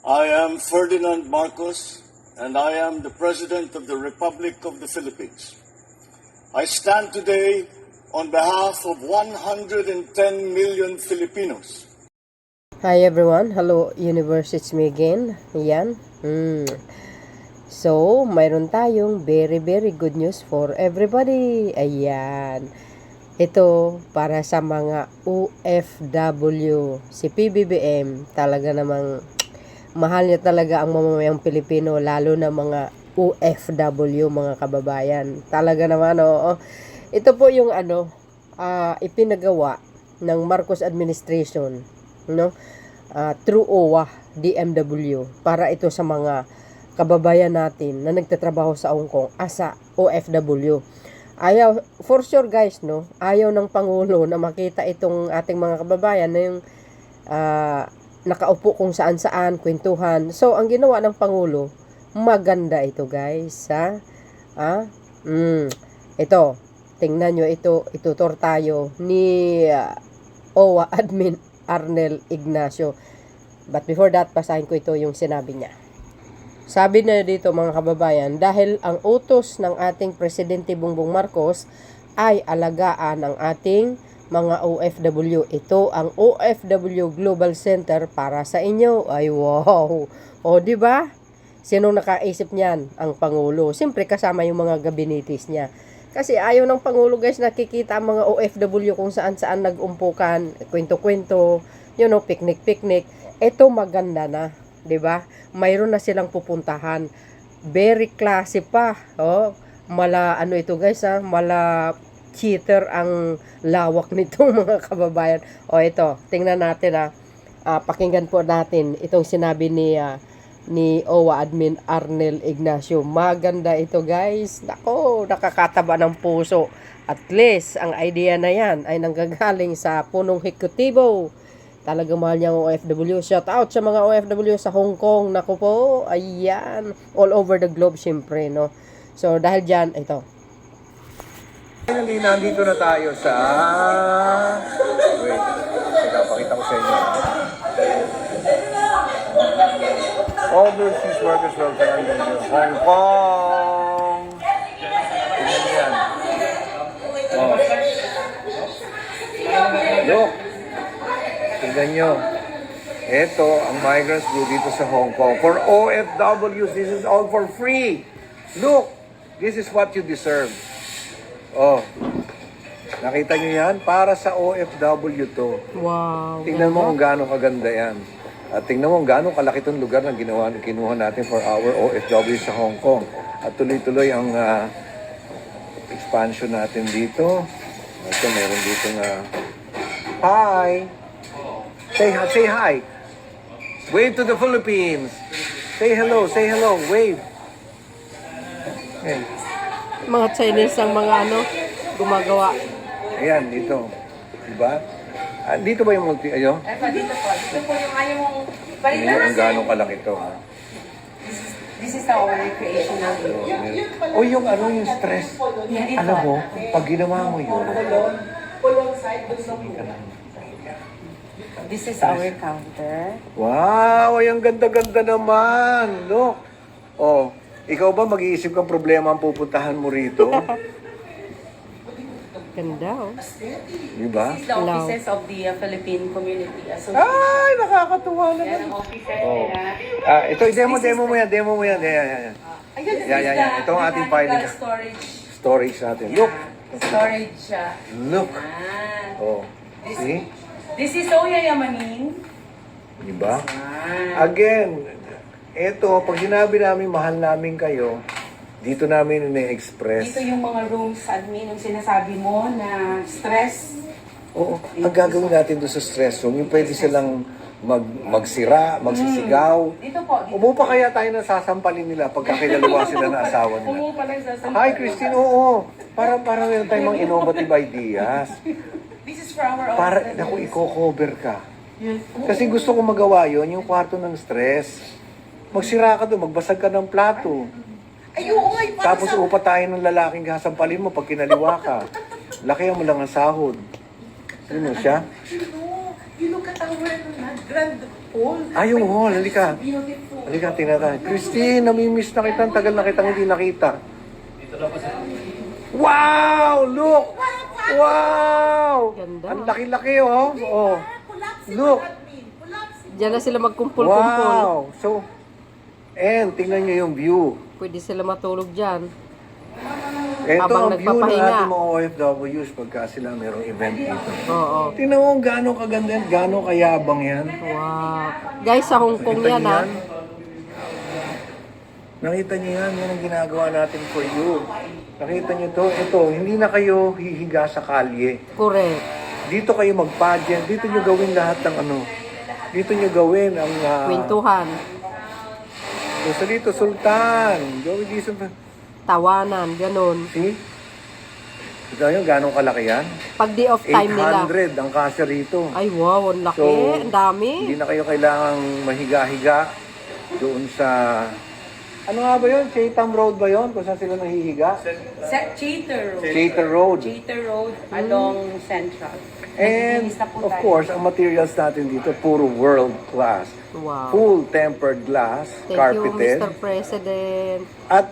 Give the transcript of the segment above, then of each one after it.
I am Ferdinand Marcos, and I am the President of the Republic of the Philippines. I stand today on behalf of 110 million Filipinos. Hi everyone, hello universe, it's me again. Yan. So, mayroon tayong very good news for everybody. Ayan. Ito para sa mga OFW. Si PBBM talaga namang mahal niya talaga ang mamamayang Pilipino, lalo na mga OFW, mga kababayan. Talaga naman, oo. Ito po yung ipinagawa ng Marcos administration, no? Through OWA, DMW, para ito sa mga kababayan natin na nagtatrabaho sa Hong Kong as a OFW. Ayaw, for sure guys, no? Ayaw ng Pangulo na makita itong ating mga kababayan na yung nakaupo kung saan-saan, kwentuhan. So, ang ginawa ng Pangulo, maganda ito guys, ha? Ito, tingnan nyo, itutur tayo ni OWA Admin Arnel Ignacio. But before that, basahin ko ito yung sinabi niya. Sabi na dito mga kababayan, dahil ang utos ng ating Presidente Bongbong Marcos ay alagaan ang ating mga OFW. Ito ang OFW Global Center para sa inyo. Ay wow! O di ba? Sinong nakaisip niyan? Ang Pangulo. Siyempre kasama yung mga gabinitis niya. Kasi ayaw ng Pangulo guys nakikita ang mga OFW kung saan-saan nag-umpukan, kwento-kwento, picnic-picnic. Ito maganda na, 'di ba? Mayroon na silang pupuntahan. Very classy pa. Oh, ito guys, mala cheater ang lawak nitong mga kababayan. O ito, tingnan natin pakinggan po natin itong sinabi ni OWA Admin Arnel Ignacio. Maganda ito guys. Nako, nakakataba ng puso. At least, ang idea na yan ay nanggagaling sa punong hekutibo. Talagang mahal niya ang OFW. Shout out sa mga OFW sa Hong Kong. Naku po, ayan. All over the globe, syempre, no? So, dahil dyan, ito. Nandito na tayo sa... Wait, pakita ko sa inyo. Overseas Workers Welfare Organization, Hong Kong! Tingnan niyo yan. Oh. Look! Tingnan nyo. Ito, ang migrants group dito sa Hong Kong. For OFWs, this is all for free. Look! This is what you deserve. Oh. Nakita nyo yan? Para sa OFW to. Wow. Tingnan mo kung gaano kaganda yan. At tingnan mo kung gaano kalaki itong lugar na kinuha natin for our OFW sa Hong Kong. At tuloy-tuloy ang expansion natin dito. Ito, meron dito na... Hi! Say hi! Wave to the Philippines! Say hello! Wave! Ayan. Mga Chinese ang mga gumagawa. Ayan, dito. Diba? Dito ba yung multi... Ayo? Dito po. Dito po yung ayaw mong... Ayan ang gano'ng kalaki ito. This is our recreational O yung yung stress. Alam mo, pag ginawa mo yun, This is our counter. wow, ay ang ganda-ganda naman. Look. Oh, ikaw ba mag-iisip kang problema ang pupuntahan mo rito? Ganda, oh. Diba? This is the offices of the Philippine Community Association. Ay, nakakatuwa Yan naman. ang offices Oh. nila. Ito, demo mo yan. Yan. Ayan, Ito ang ating filing. storage. Storage natin. Look. Storage siya. Look. Yan. Oh, see? This is Soya Yamanin. Diba? Yan. Again, ito, pag sinabi namin mahal namin kayo, dito namin ina-express. Dito yung mga rooms, admin, yung sinasabi mo na stress. Oo, ang gagawin natin doon sa stress room, yung pwede silang magsira, magsisigaw. Dito po. Umupa kaya tayo na sasampalin nila pagka kinalawa sila na asawa nila. Umupa lang sa Hi, Christine, oo. Para meron tayong mga innovative ideas. This is for our Para, office. naku, i-cover ka. Kasi gusto ko magawa yon yung kwarto ng stress. Magsira ka doon, magbasag ka ng plato. Ay, oo nga, Tapos upa tayo ng lalaking sasampalin mo pag kinaliwa ka. Lakihan mo lang ang sahod. Sino siya? You look magka-tower na grand hall. Ay, yung hall. Halika. Beautiful. Halika, tingnan tayo. Christine, namimiss na kita. Ang tagal na kitang hindi nakita. Wow! Look! Wow! Ganda. Ang laki-laki, oh. Oh. Look! Diyan na sila magkumpul-kumpul. Wow! So, and tingnan nyo yung view. Pwede sila matulog dyan. Ito Habang ang view ng nagpapahinga. ating mga OFWs pagka sila mayroong event dito. Oo. Tingnan mo gano'ng kaganda yan, gano'ng kayabang yan. Wow. Guys, sa Hong Kong Nakita yan niyo ha. yan? Nakita niyo yan, yan ang ginagawa natin for you. Nakita niyo to, ito, hindi na kayo hihiga sa kalye. Correct. Dito kayo mag-pageant, dito niyo gawin lahat ng ano. Dito niyo gawin ang... Kwentuhan. So dito, Sultan. Gawin dito. Tawanan. Ganon. See? Ito nyo, gano'ng kalaki yan? Pag day off time nila. 800 ang kasya rito. Ay wow, ang laki. So, Ang dami. Hindi na kayo kailangang mahiga-higa doon sa... Ano nga ba yun? Chatham Road ba yun? Kung saan sila nahihiga? Chater Road. Chater Road. Chater Road along Central. And, Naglilinis na po of tayo. course, ang materials natin dito, puro world class. Wow. Full tempered glass, Thank carpeted. you, Mr. President. At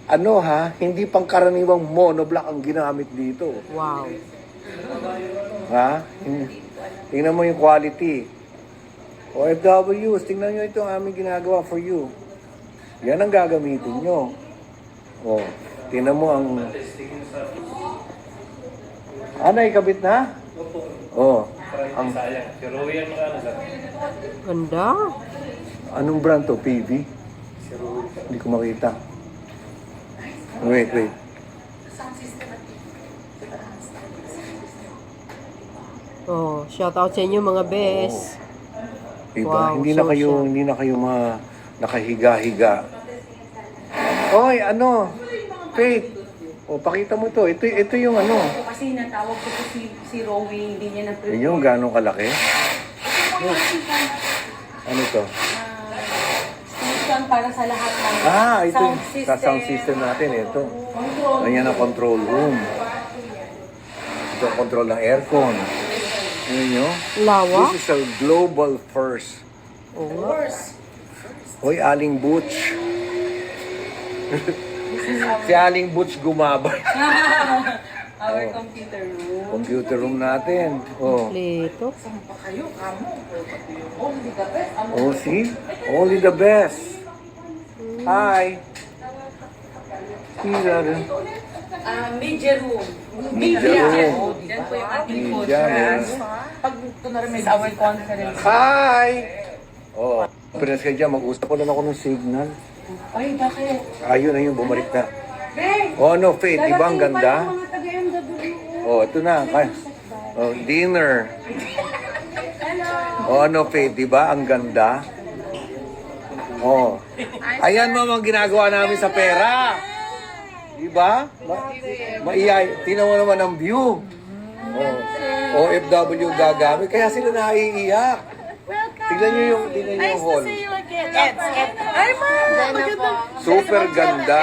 ano ha, hindi pangkaraniwang monoblock ang ginamit dito. Wow. Ha? Tingnan mo yung quality. OFWs, tingnan nyo ito ang aming ginagawa for you. Yan ang gagamitin nyo. O, tingnan mo ang... ikabit na? O, ang... Ganda. Anong brand to? PV? Hindi ko makita. Wait. Oh, shout out sa inyo mga bes. Diba? Wow, Hindi na kayo nakahiga-higa. Oy, ano? Faith. O, pakita mo to. Ito yung ano. Kasi natawag ko po si Rowie, hindi niya na-prepare. Yun yung gano'ng kalaki. Ano to? Station para sa lahat ng Ito sound yung system. sa sound system natin. Ito. Control. Ayan ang control room. Ito ang control ng aircon. Ano nyo? Lawa. This is a global first. Oo. Hoy, Aling Butch. Si Aling Butch gumabay. Our computer room. Computer room natin. Oh. Kompleto. Oh, see? Only the best. Hi. Media room. Media room. Diyan po yung ating Media, podcast. yes. Pag kunwari may our conference. Hi! Oh, conference ka dyan. Mag-usap ko lang ako ng signal. Ay, bakit? Ayun, bumalik na. Hey! Oh, no, Faith. Diba ang ganda? Mga taga-MW. Oh, ito na. Oh, dinner. Oh, ano, Faith, diba? Ang ganda. Oh. Ayan mo ang ginagawa namin sa pera. Diba? Maiyay. Tingnan mo naman ang view. Oh. OFW gagamit. Kaya sila naiiyak. Tingnan nyo yung hall. Ay, ma! Maganda. Super ganda.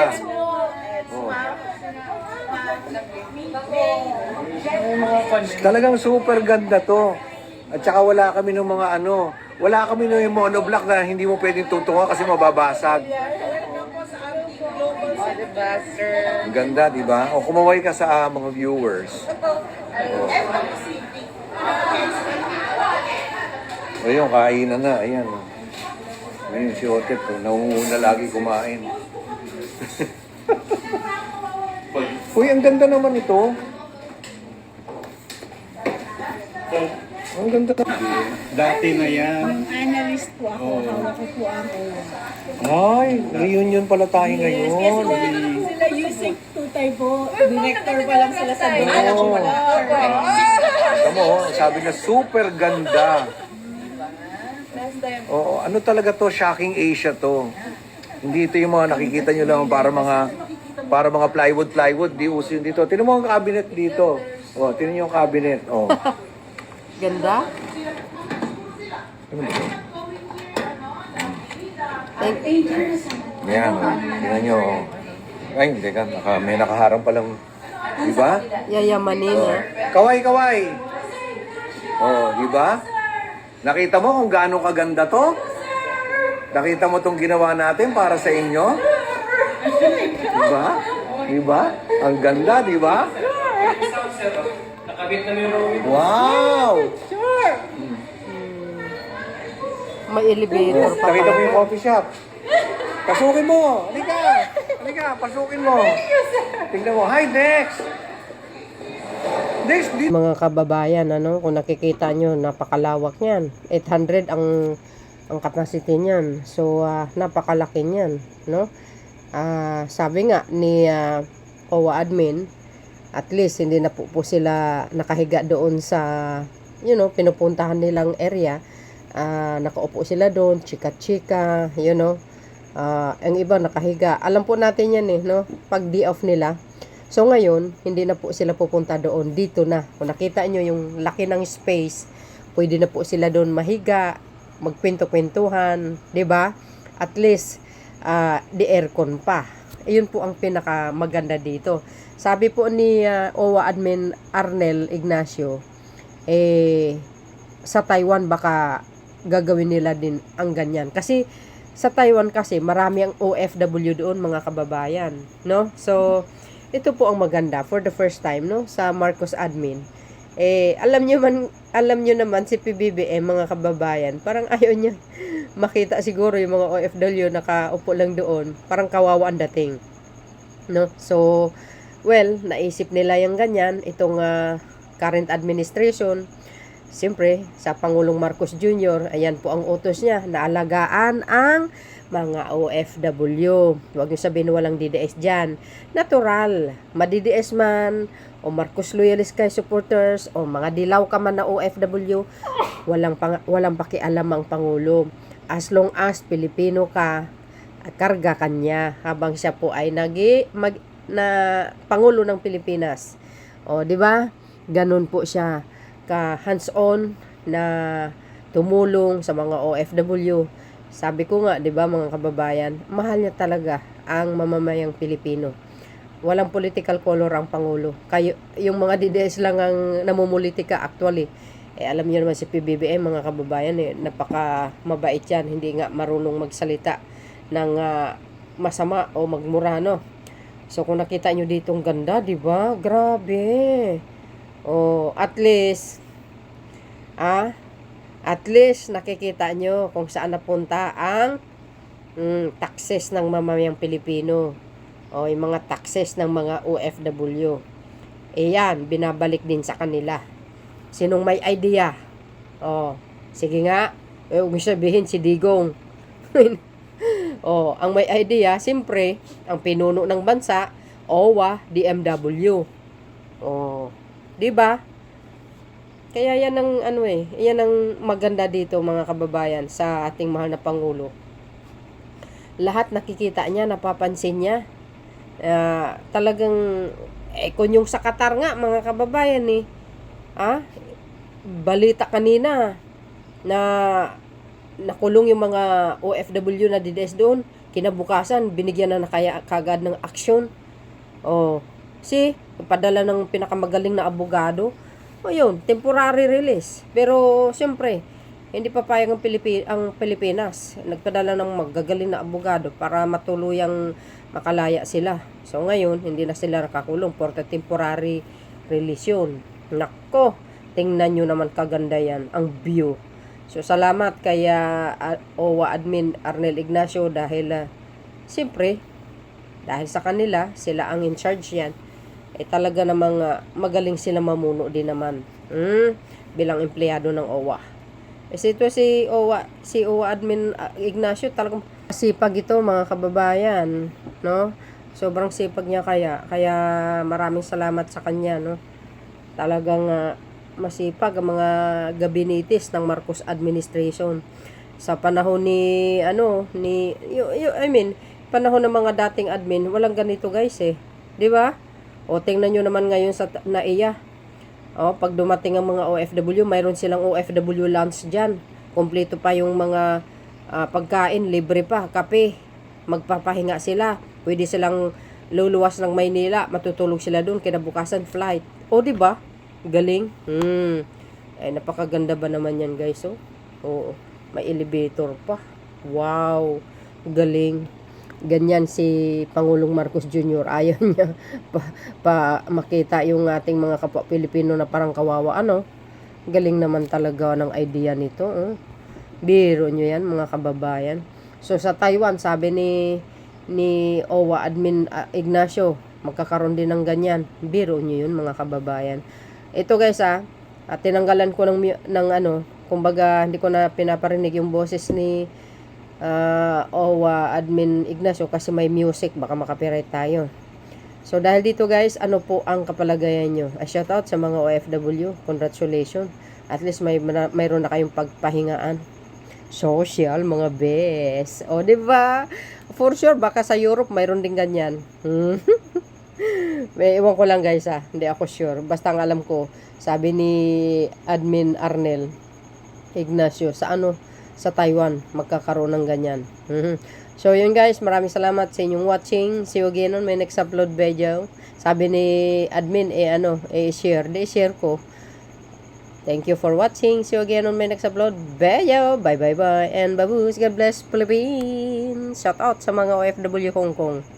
Oh. Talagang super ganda to. At saka wala kami ng mga wala kami ng yung monoblock na hindi mo pwedeng tutungan kasi mababasag. Ang ganda, di ba? O kumaway ka sa mga viewers. Ayun, kainan na. Ayan. Ayun si Otet. Nauuna lagi kumain. Uy, ang ganda naman ito. Ang ganda. Dati na yan. Analyst po ako. Hawak ko po ang Ay, reunion pala tayo ngayon. sila Yusek Tutay po. Director pa lang sila sa Oo. Tama sabi niya, super ganda. Oo, ano talaga to? Shocking Asia to. Hindi ito yung mga nakikita nyo lang para mga plywood. Di uso yun dito. Tinan mo ang cabinet dito. Oh, tinan nyo yung cabinet. Oh. Ganda. Ano ba ito? Thank Yan, oh. Tinan nyo. Oh. Ay, hindi ka. May nakaharang palang. Diba? Yayamanin Oh. ah. Kaway. Oh, diba? Nakita mo kung gaano kaganda to? Nakita mo tong ginawa natin para sa inyo? Diba? Diba? Ang ganda, diba? Wow! May elevator pa Nakita mo pala. yung coffee shop? Pasukin mo! Halika! Halika, pasukin mo! Tingnan mo. Hi, Dex! Dex, Mga kababayan, ano, kung nakikita nyo, napakalawak niyan. 800 ang capacity niyan. So, napakalaki niyan, no? Sabi nga ni OWA admin, at least hindi na po sila nakahiga doon sa, pinupuntahan nilang area. Nakaupo sila doon, chika-chika, ang iba nakahiga. Alam po natin yan no? Pag day off nila. So ngayon, hindi na po sila pupunta doon. Dito na. Kung nakita nyo yung laki ng space, pwede na po sila doon mahiga, magkwento-kwentuhan, 'di ba? At least the aircon pa. Iyon po ang pinaka maganda dito. Sabi po ni OWA admin Arnel Ignacio, sa Taiwan baka gagawin nila din ang ganyan. Kasi sa Taiwan kasi marami ang OFW doon, mga kababayan, no? So ito po ang maganda for the first time, no, sa Marcos admin. Alam nyo naman si PBBM, mga kababayan, parang ayaw niya makita siguro yung mga OFW nakaupo lang doon, parang kawawa ang dating, no? So well, naisip nila yung ganyan, itong current administration. Siyempre, sa Pangulong Marcos Jr., ayan po ang utos niya, naalagaan ang mga OFW. Huwag niyo sabihin walang DDS dyan. Natural, madi-DDS man, o Marcos loyalist kay supporters, o mga dilaw ka man na OFW, walang pakialam ang Pangulo. As long as Pilipino ka, karga kanya habang siya po ay Pangulo ng Pilipinas. O, di ba? Ganun po siya ka hands-on na tumulong sa mga OFW. Sabi ko nga, 'di ba, mga kababayan, mahal niya talaga ang mamamayang Pilipino. Walang political color ang Pangulo. Kayo, yung mga DDS lang ang namumulitika actually. Alam niyo naman si PBBM, mga kababayan, napaka mabait yan. Hindi nga marunong magsalita ng masama o magmura, no? So kung nakita niyo dito ang ganda, 'di ba? Grabe. Oh, at least nakikita nyo kung saan napunta ang taxes ng mamamayang Pilipino o yung mga taxes ng mga OFW. Yan, binabalik din sa kanila. Sinong may idea? Sige nga, huwag mo sabihin si Digong. Ang may idea, siyempre, ang pinuno ng bansa, OWA, DMW. Di ba? Kaya yan ang yan ang maganda dito, mga kababayan, sa ating mahal na Pangulo. Lahat nakikita niya, napapansin niya. Talagang kung yung sa Qatar nga, mga kababayan, balita kanina na nakulong yung mga OFW na DDS doon, kinabukasan binigyan na kaya kagad ng aksyon. Padala ng pinakamagaling na abogado. Yun, temporary release. Pero siyempre, hindi papayag ang Pilipinas. Nagpadala ng magagaling na abogado para matuluyang makalaya sila. So ngayon, hindi na sila nakakulong for the temporary release yun. Nako, tingnan nyo naman kaganda yan, ang view. So salamat kay OWA admin Arnel Ignacio dahil siyempre, dahil sa kanila, sila ang in charge yan. Talaga namang magaling sila mamuno din naman. Bilang empleyado ng OWA. Ito si OWA admin Ignacio, talagang sipag ito, mga kababayan, no? Sobrang sipag niya kaya maraming salamat sa kanya, no? Talagang masipag ang mga gabinitis ng Marcos administration. Sa panahon panahon ng mga dating admin, walang ganito, guys, 'di ba? Tingnan nyo naman ngayon sa NAIA. Pag dumating ang mga OFW, mayroon silang OFW lunch dyan. Kompleto pa yung mga pagkain, libre pa, kape. Magpapahinga sila. Pwede silang luluwas ng Maynila, matutulog sila doon, kinabukasan flight. Diba? Galing. Napakaganda ba naman yan, guys? Oo, may elevator pa. Wow, galing. Ganyan si Pangulong Marcos Jr. Ayaw niya pa makita yung ating mga kapwa Pilipino na parang kawawa. Ano? Galing naman talaga ng idea nito. Biro nyo yan, mga kababayan. So, sa Taiwan, sabi ni OWA Admin Ignacio, magkakaroon din ng ganyan. Biro nyo yun, mga kababayan. Ito guys at tinanggalan ko ng kumbaga hindi ko na pinaparinig yung boses ni OWA Admin Ignacio kasi may music, baka makapiright tayo. So dahil dito guys, ano po ang kapalagayan nyo? A shout out sa mga OFW, congratulations. At least mayroon na kayong pagpahingaan. Social, mga bes. O, diba? For sure, baka sa Europe, mayroon din ganyan. May iwan ko lang guys hindi ako sure. Basta ang alam ko, sabi ni Admin Arnel Ignacio, sa Taiwan, magkakaroon ng ganyan. So yun guys, maraming salamat sa inyong watching. See you again on my next upload video. Sabi ni Admin, share ko. Thank you for watching. See you again on my next upload video. Bye bye bye and babush. God bless Philippines. Shout out sa mga OFW Hong Kong.